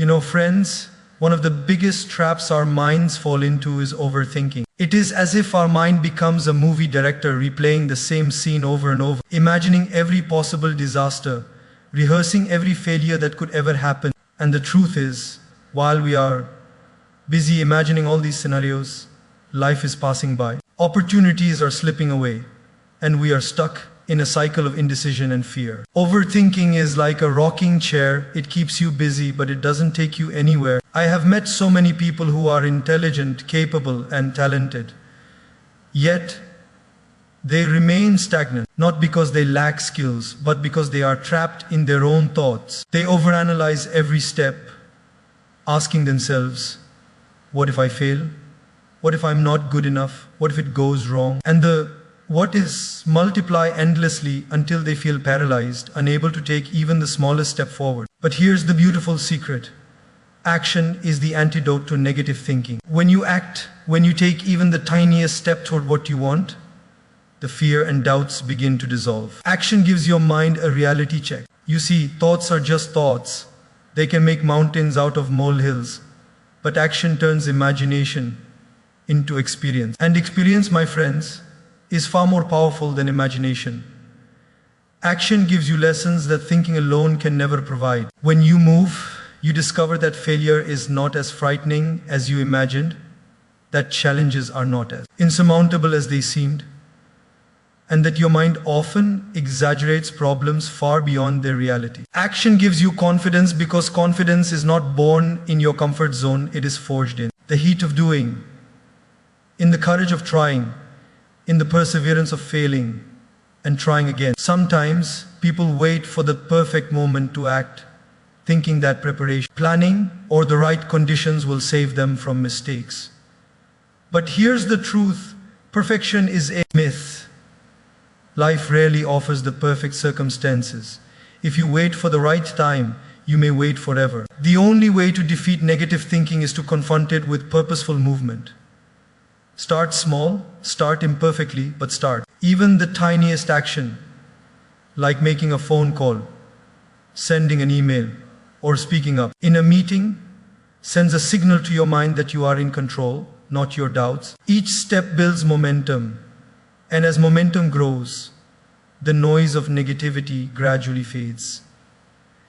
Friends, one of the biggest traps our minds fall into is overthinking. It is as if our mind becomes a movie director replaying the same scene over and over, imagining every possible disaster, rehearsing every failure that could ever happen. And the truth is, while we are busy imagining all these scenarios, life is passing by. Opportunities are slipping away, and we are stuck in a cycle of indecision and fear. Overthinking is like a rocking chair. It keeps you busy, but it doesn't take you anywhere. I have met so many people who are intelligent, capable, and talented, yet they remain stagnant, not because they lack skills, but because they are trapped in their own thoughts. They overanalyze every step, asking themselves, what if I fail? What if I'm not good enough? What if it goes wrong? And the what is multiply endlessly until they feel paralyzed, unable to take even the smallest step forward. But here's the beautiful secret. Action is the antidote to negative thinking. When you act, when you take even the tiniest step toward what you want, the fear and doubts begin to dissolve. Action gives your mind a reality check. You see, thoughts are just thoughts. They can make mountains out of molehills. But action turns imagination into experience. And experience, my friends, is far more powerful than imagination. Action gives you lessons that thinking alone can never provide. When you move, you discover that failure is not as frightening as you imagined, that challenges are not as insurmountable as they seemed, and that your mind often exaggerates problems far beyond their reality. Action gives you confidence because confidence is not born in your comfort zone, it is forged in the heat of doing, in the courage of trying, in the perseverance of failing and trying again. Sometimes people wait for the perfect moment to act, thinking that preparation, planning, or the right conditions will save them from mistakes. But here's the truth: perfection is a myth. Life rarely offers the perfect circumstances. If you wait for the right time, you may wait forever. The only way to defeat negative thinking is to confront it with purposeful movement. Start small, start imperfectly, but start. Even the tiniest action, like making a phone call, sending an email, or speaking up in a meeting, sends a signal to your mind that you are in control, not your doubts. Each step builds momentum, and as momentum grows, the noise of negativity gradually fades.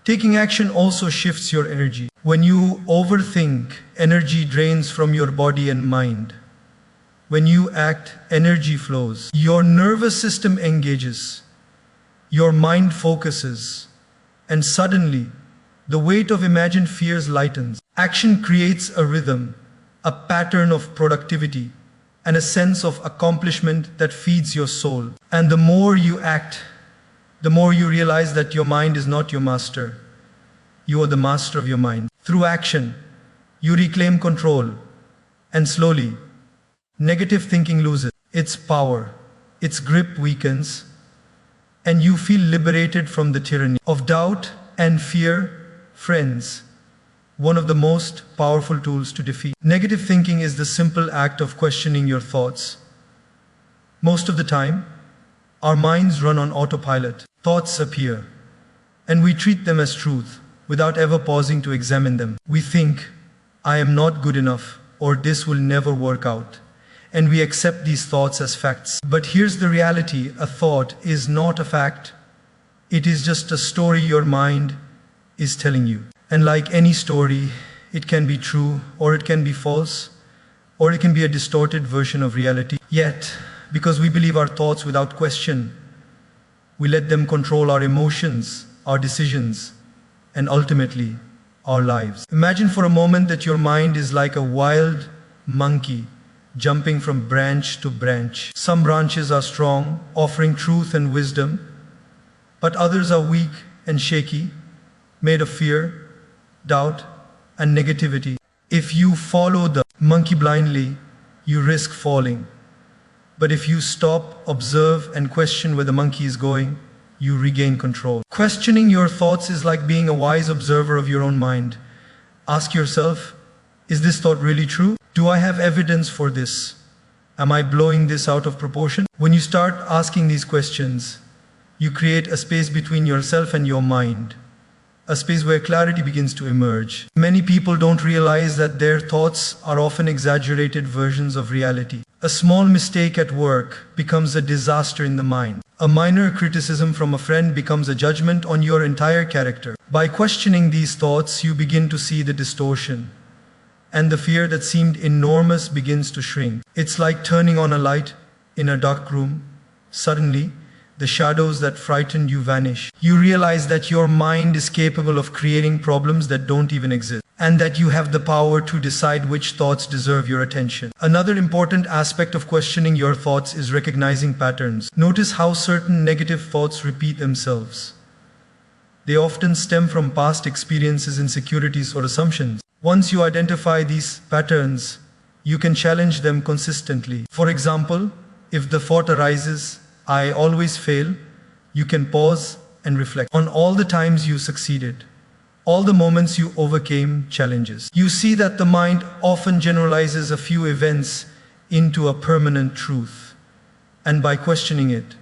Taking action also shifts your energy. When you overthink, energy drains from your body and mind. When you act, energy flows. Your nervous system engages. Your mind focuses. And suddenly, the weight of imagined fears lightens. Action creates a rhythm, a pattern of productivity, and a sense of accomplishment that feeds your soul. And the more you act, the more you realize that your mind is not your master. You are the master of your mind. Through action, you reclaim control, and slowly, negative thinking loses its power, its grip weakens, and you feel liberated from the tyranny of doubt and fear. Friends, one of the most powerful tools to defeat negative thinking is the simple act of questioning your thoughts. Most of the time, our minds run on autopilot. Thoughts appear, and we treat them as truth without ever pausing to examine them. We think, I am not good enough, or this will never work out. And we accept these thoughts as facts. But here's the reality: a thought is not a fact. It is just a story your mind is telling you. And like any story, it can be true, or it can be false, or it can be a distorted version of reality. Yet, because we believe our thoughts without question, we let them control our emotions, our decisions, and ultimately, our lives. Imagine for a moment that your mind is like a wild monkey, jumping from branch to branch. Some branches are strong, offering truth and wisdom, but others are weak and shaky, made of fear, doubt, and negativity. If you follow the monkey blindly, you risk falling. But if you stop, observe, and question where the monkey is going, you regain control. Questioning your thoughts is like being a wise observer of your own mind. Ask yourself, is this thought really true? Do I have evidence for this? Am I blowing this out of proportion? When you start asking these questions, you create a space between yourself and your mind, a space where clarity begins to emerge. Many people don't realize that their thoughts are often exaggerated versions of reality. A small mistake at work becomes a disaster in the mind. A minor criticism from a friend becomes a judgment on your entire character. By questioning these thoughts, you begin to see the distortion, and the fear that seemed enormous begins to shrink. It's like turning on a light in a dark room. Suddenly, the shadows that frightened you vanish. You realize that your mind is capable of creating problems that don't even exist, and that you have the power to decide which thoughts deserve your attention. Another important aspect of questioning your thoughts is recognizing patterns. Notice how certain negative thoughts repeat themselves. They often stem from past experiences, insecurities, or assumptions. Once you identify these patterns, you can challenge them consistently. For example, if the thought arises, "I always fail," you can pause and reflect on all the times you succeeded, all the moments you overcame challenges. You see that the mind often generalizes a few events into a permanent truth, and by questioning it,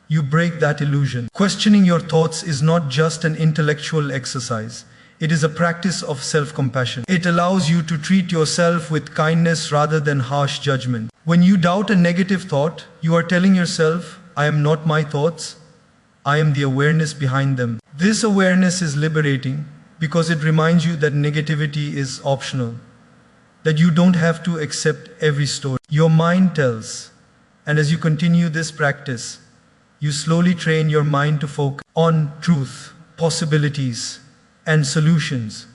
you break that illusion. Questioning your thoughts is not just an intellectual exercise. It is a practice of self-compassion. It allows you to treat yourself with kindness rather than harsh judgment. When you doubt a negative thought, you are telling yourself, "I am not my thoughts, I am the awareness behind them." This awareness is liberating because it reminds you that negativity is optional, that you don't have to accept every story your mind tells. And as you continue this practice, you slowly train your mind to focus on truth, possibilities, and solutions.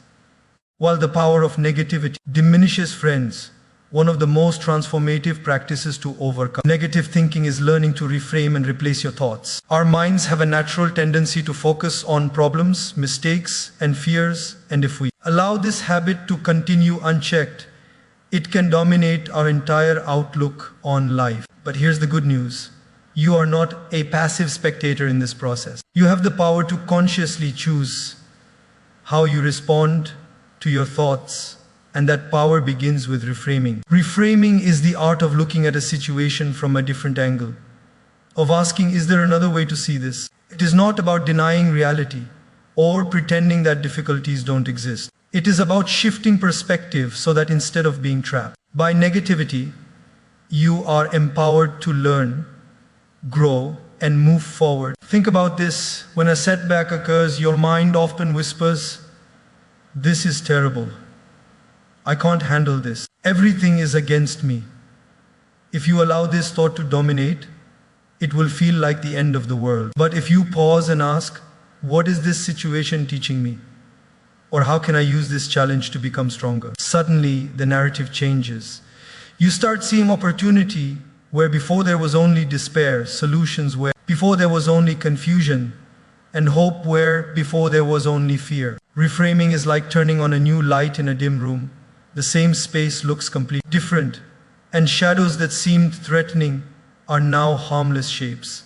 While the power of negativity diminishes, friends, one of the most transformative practices to overcome negative thinking is learning to reframe and replace your thoughts. Our minds have a natural tendency to focus on problems, mistakes, and fears, and if we allow this habit to continue unchecked, it can dominate our entire outlook on life. But here's the good news. You are not a passive spectator in this process. You have the power to consciously choose how you respond to your thoughts, and that power begins with reframing. Reframing is the art of looking at a situation from a different angle, of asking, is there another way to see this? It is not about denying reality or pretending that difficulties don't exist. It is about shifting perspective so that instead of being trapped by negativity, you are empowered to learn, grow, and move forward. Think about this. When a setback occurs, your mind often whispers, "This is terrible. I can't handle this. Everything is against me." If you allow this thought to dominate, it will feel like the end of the world. But if you pause and ask, what is this situation teaching me? Or how can I use this challenge to become stronger? Suddenly, the narrative changes. You start seeing opportunity where before there was only despair, solutions where before there was only confusion, and hope where before there was only fear. Reframing is like turning on a new light in a dim room. The same space looks completely different, and shadows that seemed threatening are now harmless shapes.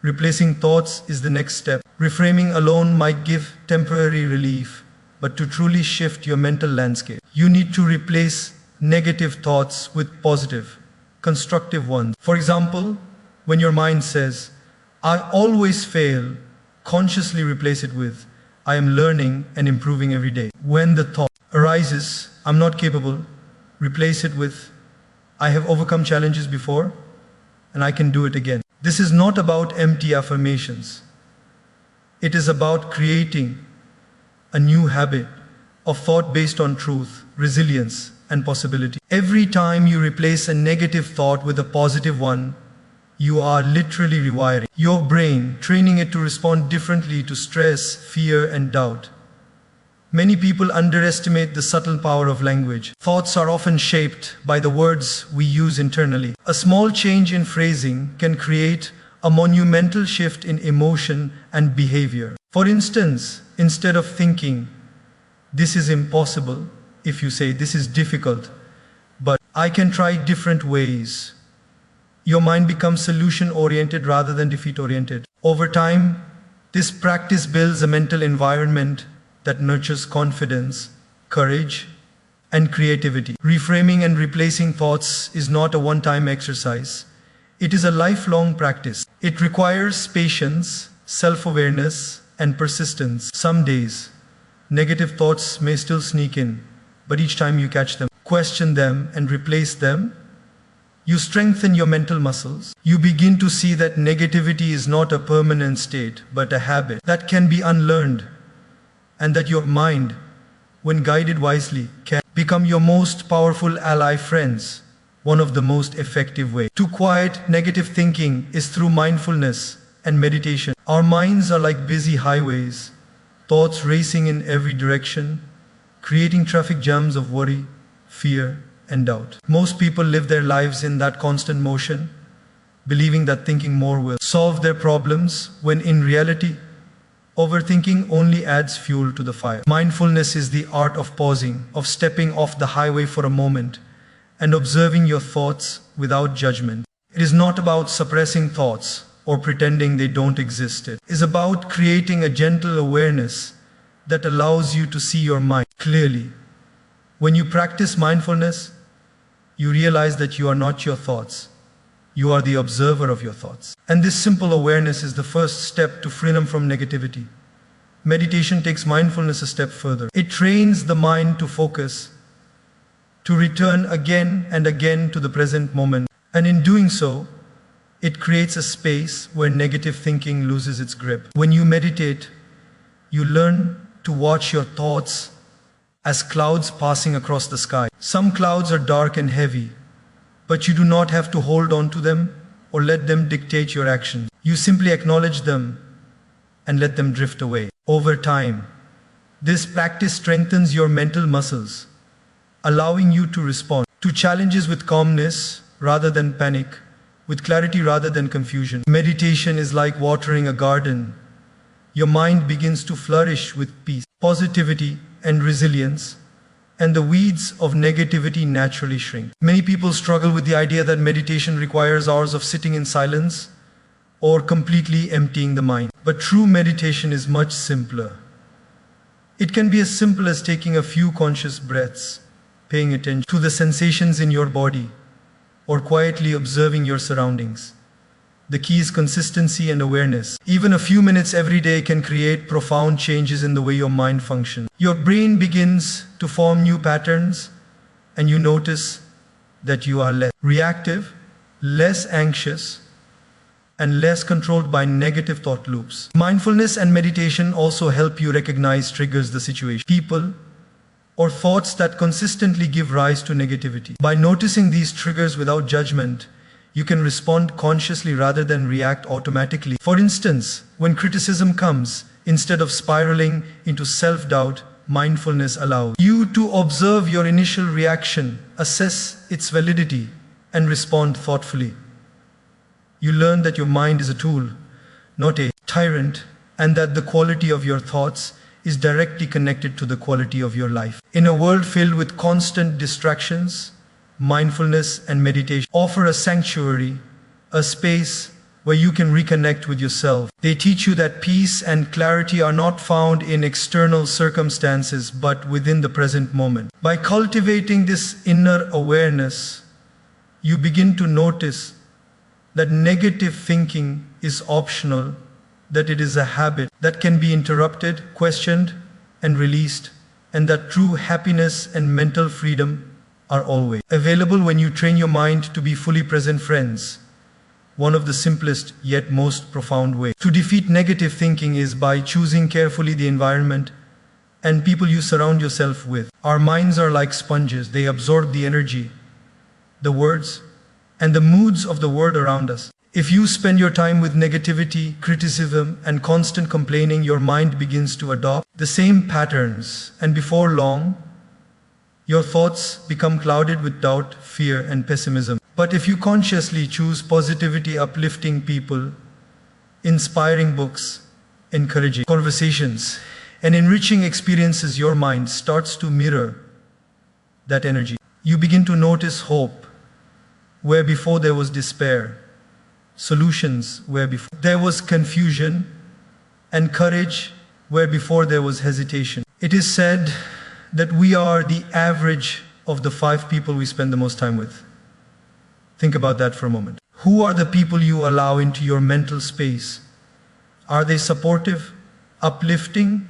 Replacing thoughts is the next step. Reframing alone might give temporary relief, but to truly shift your mental landscape, you need to replace negative thoughts with positive, constructive ones. For example, when your mind says, "I always fail," consciously replace it with, "I am learning and improving every day." When the thought arises, "I'm not capable," replace it with, "I have overcome challenges before and I can do it again." This is not about empty affirmations. It is about creating a new habit of thought based on truth, resilience, and possibility. Every time you replace a negative thought with a positive one, you are literally rewiring your brain, training it to respond differently to stress, fear, and doubt. Many people underestimate the subtle power of language. Thoughts are often shaped by the words we use internally. A small change in phrasing can create a monumental shift in emotion and behavior. For instance, instead of thinking, "This is impossible," if you say, "This is difficult, but I can try different ways," your mind becomes solution-oriented rather than defeat-oriented. Over time, this practice builds a mental environment that nurtures confidence, courage, and creativity. Reframing and replacing thoughts is not a one-time exercise. It is a lifelong practice. It requires patience, self-awareness, and persistence. Some days, Negative thoughts may still sneak in, but each time you catch them, question them, and replace them, you strengthen your mental muscles. You begin to see that negativity is not a permanent state, but a habit that can be unlearned, and that your mind, when guided wisely, can become your most powerful ally. Friends, one of the most effective ways to quiet negative thinking is through mindfulness and meditation. Our minds are like busy highways, thoughts racing in every direction, creating traffic jams of worry, fear, and doubt. Most people live their lives in that constant motion, believing that thinking more will solve their problems, when in reality, overthinking only adds fuel to the fire. Mindfulness is the art of pausing, of stepping off the highway for a moment, and observing your thoughts without judgment. It is not about suppressing thoughts or pretending they don't exist. It is about creating a gentle awareness that allows you to see your mind clearly. When you practice mindfulness, you realize that you are not your thoughts. You are the observer of your thoughts. And this simple awareness is the first step to freedom from negativity. Meditation takes mindfulness a step further. It trains the mind to focus, to return again and again to the present moment. And in doing so, it creates a space where negative thinking loses its grip. When you meditate, you learn to watch your thoughts as clouds passing across the sky. Some clouds are dark and heavy, but you do not have to hold on to them or let them dictate your actions. You simply acknowledge them and let them drift away. Over time, this practice strengthens your mental muscles, allowing you to respond to challenges with calmness rather than panic, with clarity rather than confusion. Meditation is like watering a garden. Your mind begins to flourish with peace, positivity, and resilience, and the weeds of negativity naturally shrink. Many people struggle with the idea that meditation requires hours of sitting in silence or completely emptying the mind. But true meditation is much simpler. It can be as simple as taking a few conscious breaths, paying attention to the sensations in your body, or quietly observing your surroundings. The key is consistency and awareness. Even a few minutes every day can create profound changes in the way your mind functions. Your brain begins to form new patterns, and you notice that you are less reactive, less anxious, and less controlled by negative thought loops. Mindfulness and meditation also help you recognize triggers the situation, people, or thoughts that consistently give rise to negativity. By noticing these triggers without judgment, you can respond consciously rather than react automatically. For instance, when criticism comes, instead of spiraling into self-doubt, mindfulness allows you to observe your initial reaction, assess its validity, and respond thoughtfully. You learn that your mind is a tool, not a tyrant, and that the quality of your thoughts is directly connected to the quality of your life. In a world filled with constant distractions, mindfulness and meditation offer a sanctuary, a space where you can reconnect with yourself. They teach you that peace and clarity are not found in external circumstances, but within the present moment. By cultivating this inner awareness, you begin to notice that negative thinking is optional, that it is a habit that can be interrupted, questioned, and released, and that true happiness and mental freedom are always available when you train your mind to be fully present. Friends, one of the simplest yet most profound ways to defeat negative thinking is by choosing carefully the environment and people you surround yourself with. Our minds are like sponges. They absorb the energy, the words, and the moods of the world around us. If you spend your time with negativity, criticism, and constant complaining, your mind begins to adopt the same patterns, and before long, your thoughts become clouded with doubt, fear, and pessimism. But if you consciously choose positivity, uplifting people, inspiring books, encouraging conversations, and enriching experiences, your mind starts to mirror that energy. You begin to notice hope where before there was despair, solutions where before there was confusion, and courage where before there was hesitation. It is said that we are the average of the 5 people we spend the most time with. Think about that for a moment. Who are the people you allow into your mental space? Are they supportive, uplifting,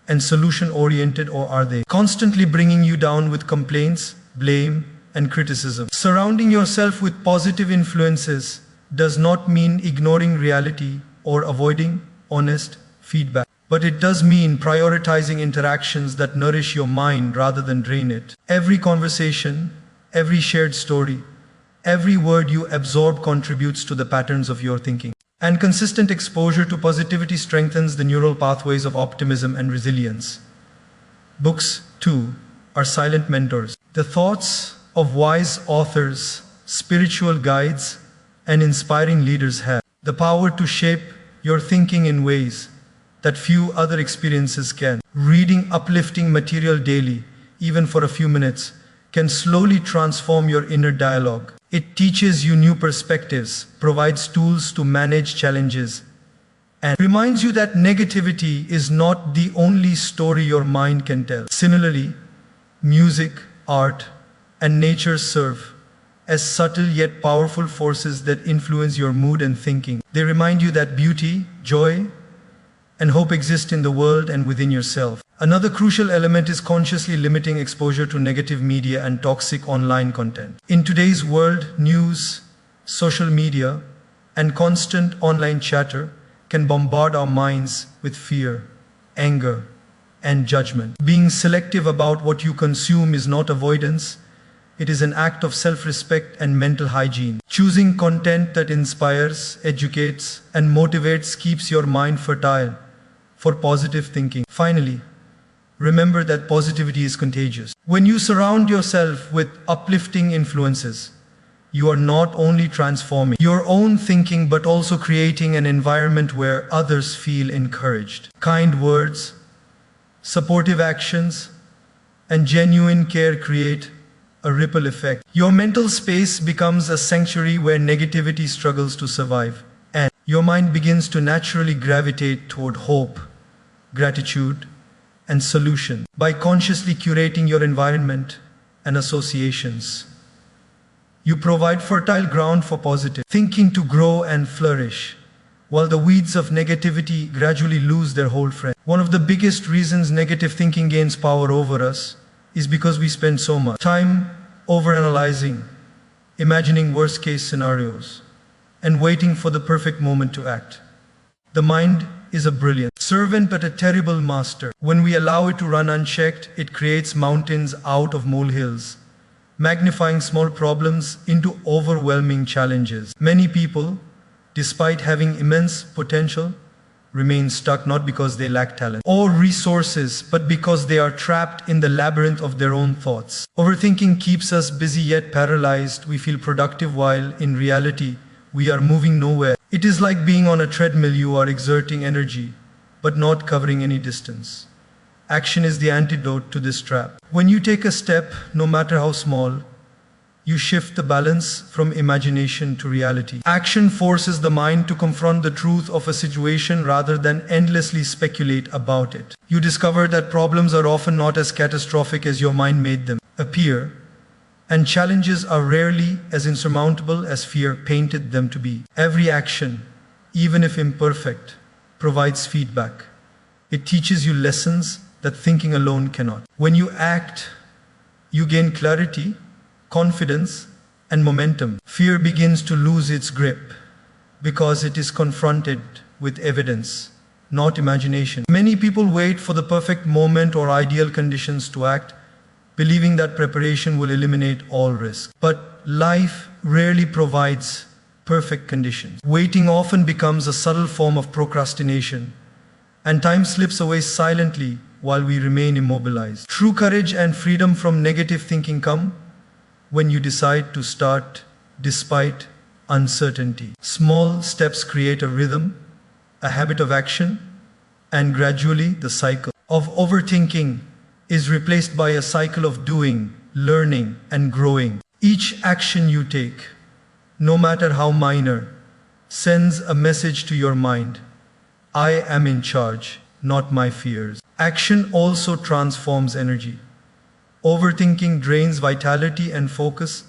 and solution-oriented, or are they constantly bringing you down with complaints, blame, and criticism? Surrounding yourself with positive influences does not mean ignoring reality or avoiding honest feedback, but it does mean prioritizing interactions that nourish your mind rather than drain it. Every conversation, every shared story, every word you absorb contributes to the patterns of your thinking. And consistent exposure to positivity strengthens the neural pathways of optimism and resilience. Books, too, are silent mentors. The thoughts of wise authors, spiritual guides, and inspiring leaders have the power to shape your thinking in ways that few other experiences can. Reading uplifting material daily, even for a few minutes, can slowly transform your inner dialogue. It teaches you new perspectives, provides tools to manage challenges, and reminds you that negativity is not the only story your mind can tell. Similarly, music, art, and nature serve as subtle yet powerful forces that influence your mood and thinking. They remind you that beauty, joy, and hope exist in the world and within yourself. Another crucial element is consciously limiting exposure to negative media and toxic online content. In today's world, news, social media, and constant online chatter can bombard our minds with fear, anger, and judgment. Being selective about what you consume is not avoidance, it is an act of self-respect and mental hygiene. Choosing content that inspires, educates, and motivates keeps your mind fertile for positive thinking. Finally, remember that positivity is contagious. When you surround yourself with uplifting influences, you are not only transforming your own thinking but also creating an environment where others feel encouraged. Kind words, supportive actions, and genuine care create a ripple effect. Your mental space becomes a sanctuary where negativity struggles to survive, and your mind begins to naturally gravitate toward hope, gratitude, and solution. By consciously curating your environment and associations, you provide fertile ground for positive thinking to grow and flourish, while the weeds of negativity gradually lose their hold. One of the biggest reasons negative thinking gains power over us is because we spend so much time overanalyzing, imagining worst-case scenarios, and waiting for the perfect moment to act. The mind is a brilliant servant but a terrible master. When we allow it to run unchecked, it creates mountains out of molehills, magnifying small problems into overwhelming challenges. Many people, despite having immense potential, remain stuck not because they lack talent or resources, but because they are trapped in the labyrinth of their own thoughts. Overthinking keeps us busy yet paralyzed. We feel productive while in reality we are moving nowhere. It is like being on a treadmill. You are exerting energy, but not covering any distance. Action is the antidote to this trap. When you take a step, no matter how small, you shift the balance from imagination to reality. Action forces the mind to confront the truth of a situation rather than endlessly speculate about it. You discover that problems are often not as catastrophic as your mind made them appear, and challenges are rarely as insurmountable as fear painted them to be. Every action, even if imperfect, provides feedback. It teaches you lessons that thinking alone cannot. When you act, you gain clarity, confidence, and momentum. Fear begins to lose its grip because it is confronted with evidence, not imagination. Many people wait for the perfect moment or ideal conditions to act, believing that preparation will eliminate all risk. But life rarely provides perfect conditions. Waiting often becomes a subtle form of procrastination, and time slips away silently while we remain immobilized. True courage and freedom from negative thinking come when you decide to start despite uncertainty. Small steps create a rhythm, a habit of action, and gradually the cycle of overthinking is replaced by a cycle of doing, learning, and growing. Each action you take, no matter how minor, sends a message to your mind. I am in charge, not my fears. Action also transforms energy. Overthinking drains vitality and focus.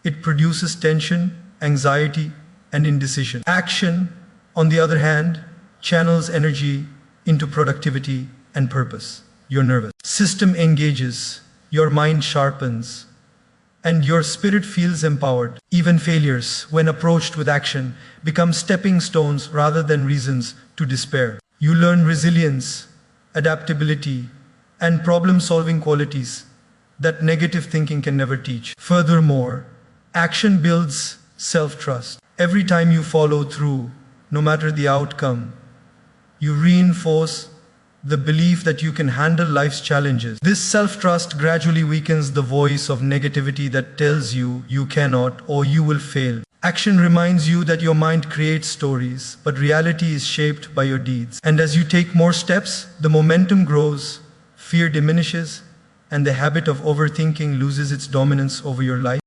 It produces tension, anxiety, and indecision. Action, on the other hand, channels energy into productivity, and purpose. Your nervous system engages, your mind sharpens, and your spirit feels empowered. Even failures, when approached with action, become stepping stones rather than reasons to despair. You learn resilience, adaptability, and problem-solving qualities that negative thinking can never teach. Furthermore, action builds self-trust. Every time you follow through, no matter the outcome, you reinforce the belief that you can handle life's challenges. This self-trust gradually weakens the voice of negativity that tells you you cannot or you will fail. Action reminds you that your mind creates stories, but reality is shaped by your deeds. And as you take more steps, the momentum grows, fear diminishes, and the habit of overthinking loses its dominance over your life.